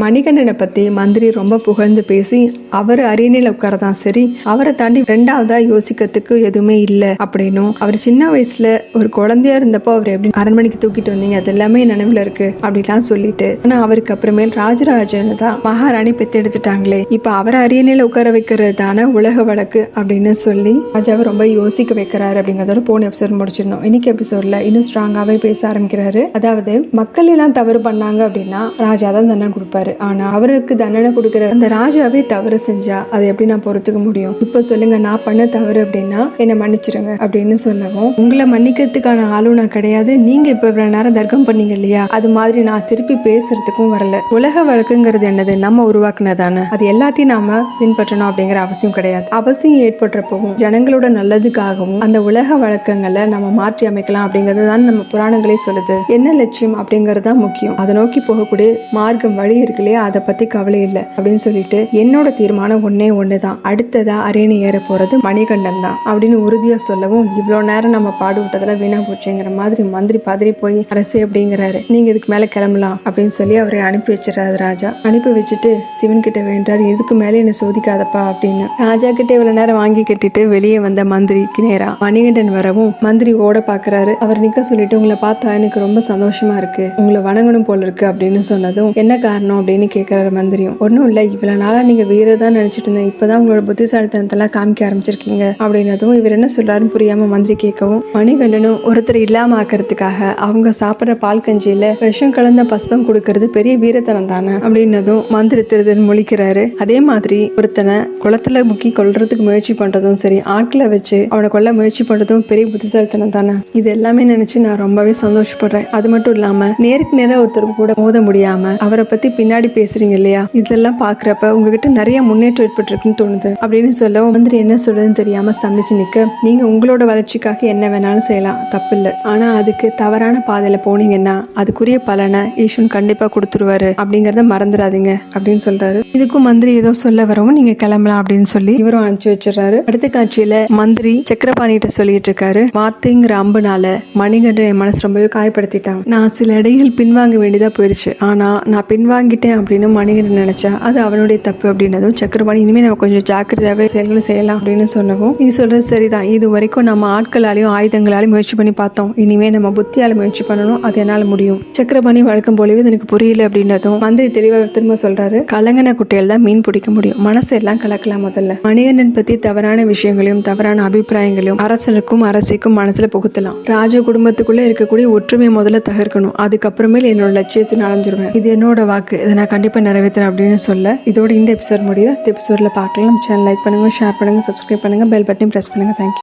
மணிகண்டனை பற்றி மந்திரி ரொம்ப புகழ்ந்து பேசி அவர் அரியணையில் உட்காரதான் சரி, அவரை தாண்டி ரெண்டாவதா யோசிக்கிறதுக்கு எதுவுமே இல்லை அப்படின்னும், அவர் சின்ன வயசுல ஒரு குழந்தையா இருந்தப்போ அவர் எப்படி அரண்மனைக்கு தூக்கிட்டு வந்தீங்க அது எல்லாமே நினைவுல இருக்கு அப்படிலாம் சொல்லிட்டு, ஆனால் அவருக்கு அப்புறமேல் ராஜராஜனை தான் மகாராணி பெத்தெடுத்துட்டாங்களே, இப்போ அவரை அரியணையில் உட்கார வைக்கிறது தானே உலக வழக்கு அப்படின்னு சொல்லி ராஜாவை ரொம்ப யோசிக்க வைக்கிறாரு அப்படிங்கிறதோட போன எபிசோட் முடிச்சிருந்தோம். இன்னைக்கு எபிசோட்ல இன்னும் ஸ்ட்ராங்காகவே பேச ஆரம்பிக்கிறாரு. அதாவது மக்கள் எல்லாம் தவறு பண்ணாங்க அப்படின்னா ராஜா தான் தண்டனை கொடுப்பாரு. ஆனா அவருக்கு தண்டனை கொடுக்கிற அந்த ராஜாவே தவறு செஞ்சா அதை எப்படி நான் பொறுத்துக்க முடியும்? இப்ப சொல்லுங்க, நான் பண்ண தவறு அப்படின்னா என்னை மன்னிச்சிருங்க அப்படின்னு சொல்லவும், உங்களை மன்னிக்கிறதுக்கான ஆளும் நான் கிடையாது, நீங்க இப்ப இவ்வளவு நேரம் தர்க்கம் பண்ணீங்க இல்லையா, அது மாதிரி நான் திருப்பி பேசுறதுக்கும் வரல. உலக வழக்குங்கிறது என்னது? நம்ம உருவாக்குனதானே, அது எல்லாத்தையும் நாம பின்பற்றணும் அப்படிங்கிற அவசியம் கிடையாது. அவசியம் ஏற்படுறப்பவும் ஜனங்களோட நல்லதுக்காகவும் அந்த உலக வழக்கங்களை நம்ம மாற்றி அமைக்கலாம் அப்படிங்கிறது தான் நம்ம புராணங்களே சொல்லுது. என்ன லட்சியம் அப்படிங்கிறது தான் முக்கியம். அதை நோக்கி போகக்கூடிய மார்க்கம் வழி இருக்கு இல்லையா, அதை பத்தி கவலை இல்லை அப்படின்னு சொல்லிட்டு, என்னோட தீர்மானம் ஒன்னே ஒண்ணுதான், அடுத்ததா அரியணை ஏற போறது மணிகண்டன் தான் அப்படின்னு உறுதியா சொல்லவும், இவ்வளவு நேரம் நம்ம பாடுவிட்டதுல வீணா போச்சுங்கிற மாதிரி மந்திரி பதறி போய் அரசு அப்படிங்கிறாரு, நீங்க இதுக்கு மேல கிளம்பலாம் அப்படின்னு சொல்லி அவரை அனுப்பி வச்சிடறாரு. ராஜா அனுப்பி வச்சுட்டு சிவன் கிட்ட வேண்டாரு, இதுக்கு மேல என்ன சோதிக்காதப்பா அப்படின்னு. ராஜா கிட்ட இவ்வளவு நேரம் வாங்கி கட்டிட்டு வெளியே வந்த மந்திரிக்கு நேரா மணிகண்டன் வரவும் மந்திரி ஓட பாக்குறாரு. அவர் நிக்க சொல்லிட்டு, உங்களை பார்த்தா எனக்கு ரொம்ப சந்தோஷமா இருக்கு, உங்களை வணங்கணும் போல இருக்கு அப்படின்னு சொன்னதும், என்ன காரணம் அப்படின்னு கேட்கிறாரு மந்திரியும். ஒன்றும் இல்லை, இவ்வளவு நாளா நீங்க வேற தான் நினைச்சிட்டு இருந்தேன், இப்பதான் உங்களோட புத்திசாலித்தனத்தெல்லாம் காமிக்க ஆரம்பிச்சிருக்கீங்க அப்படின்னதும் இவர் என்ன சொல்றாருன்னு புரியாம மந்திரி கேட்கவும், மணிகண்டனும் ஒருத்தர் இல்லாம ஆக்கிறதுக்காக அவங்க சாப்பிட்ற பால் கஞ்சியில விஷம் கலந்த பஸ்பம் கொடுக்கறது பெரிய வீரத்தனம் தானே அப்படின்னதும் மந்திரி திருதன் முழிக்கிறாரு. அதே மாதிரி ஒருத்தனை குளத்துல முக்கி கொல்றதுக்கு முயற்சி பண்றதும் சரி, ஆட்களை வச்சு அவனை கொல்ல முயற்சி பண்றதும் பெரிய புத்திசாலித்தனம் தானே. இது எல்லாமே நினைச்சு நான் ரொம்பவே சந்தோஷப்படுறேன். அது மட்டும் இல்லாம நேருக்கு நேரம் ஒருத்தர் கூட மோத முடியாம அவரை பத்தி பின்னாடி பேசுறீங்க இல்லையா, இதெல்லாம் பாக்குறப்ப உங்ககிட்ட நிறைய முன்னேற்றம் ஏற்பட்டிருக்குன்னு தோணுது அப்படின்னு சொல்ல மந்திரி என்ன சொல்றதுன்னு தெரியாம ஸ்தம்பிச்சு நிக்க, நீங்க உங்களோட வளர்ச்சிக்காக என்ன வேணாலும் செய்யலாம், தப்பு இல்லை, ஆனா அதுக்கு தவறான பாதையில போனீங்கன்னா அதுக்குரிய பலனை ஈஸ்வரன் கண்டிப்பா கொடுத்துருவாரு அப்படிங்கறத மறந்துடாதீங்க அப்படின்னு சொல்றாரு. இதுக்கும் மந்திரி ஏதோ சொல்ல வரவும், நீங்க கிளம்பலாம் அப்படின்னு சொல்லி இவரும் அனுப்பிச்சு வச்சிடறாரு. அடுத்த காட்சியில மந்திரி சக்கரபாணிகிட்ட சொல்லிட்டு இருக்காரு, வார்த்தைங்கிற அம்புனால மணிகண்டன் என் மனசு ரொம்பவே காயப்படுத்திட்டாங்க, நான் சில இடையில் பின்வாங்க வேண்டியதா போயிருச்சு, ஆனா நான் பின்வாங்கிட்டேன் அப்படின்னு மணிகண்டன் நினைச்சா அது அவனுடைய தப்பு அப்படின்னதும் சக்கரபாணி, இனிமே நம்ம கொஞ்சம் ஜாக்கிரதையாவே செயல்களை செய்யலாம் அப்படின்னு சொல்லவும், நீ சொல்றது சரிதான், இது வரைக்கும் நம்ம ஆட்களாலையும் ஆயுதங்களாலையும் முயற்சி பண்ணி பார்த்தோம், இனிமே நம்ம புத்தியால முயற்சி பண்ணணும், அது என்னால முடியும். சக்கரபாணி வழக்கம் போலவே எனக்கு புரியல அப்படின்னதும் மந்திரி தெளிவாக திரும்ப சொல்றாரு, கலங்கன குட்டையில் தான் மீன் பிடிக்க முடியும், மனசு எல்லாம் கலக்கலாம். முதல்ல மணிகண்டன் பத்தி தவறான விஷயங்களையும் தவறான அபிப்பிராயங்களையும் அரசனுக்கும் அரசிக்கும் மனசுல புகுத்தலாம். ராஜ குடும்பத்துக்குள்ள இருக்கக்கூடிய ஒற்றுமை முதல்ல தகர்க்கணும், அதுக்கப்புறமேல் என்னோட லட்சியத்தை அடைஞ்சிருவேன், இது என்னோட வாக்கு, இதை நான் கண்டிப்பா நிறைவேற்றேன் அப்படின்னு சொல்ல, இதோட இந்த எபிசோட் முடியுது. இந்த எபிசோட்ல பார்க்கலாம். சேனல் லைக் பண்ணுங்க, ஷேர் பண்ணுங்க, சப்ஸ்கிரைப் பண்ணுங்க, பெல் பட்டனையும் பிரஸ் பண்ணுங்க. தேங்க்யூ.